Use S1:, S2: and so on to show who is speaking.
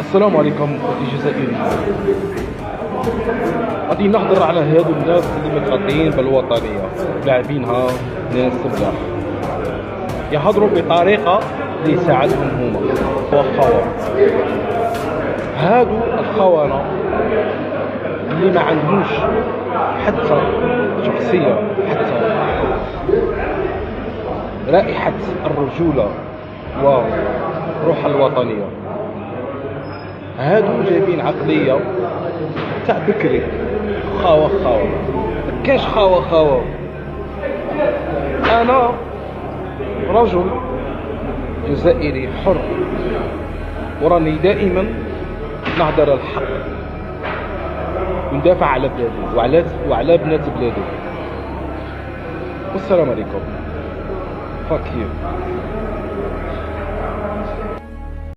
S1: السلام عليكم اخوتي الجزائريين. غادي نهضر على هادو الناس اللي متغطيين بالوطنيه، لاعبينها ناس سبلاح، يهضروا بطريقه اللي يساعدهم هما وخوا. هادو الخونه اللي ما عندهمش حتى شخصيه، حتى رائحه الرجوله وروح الوطنيه. هادو جايبين عقليه تاع بكري، خاوه خاوه، مكاش خاوه خاوه. انا رجل جزائري حر، وراني دائما نهضر الحق وندافع على بلادي وعلى بنات بلادي. والسلام عليكم. فاك يو.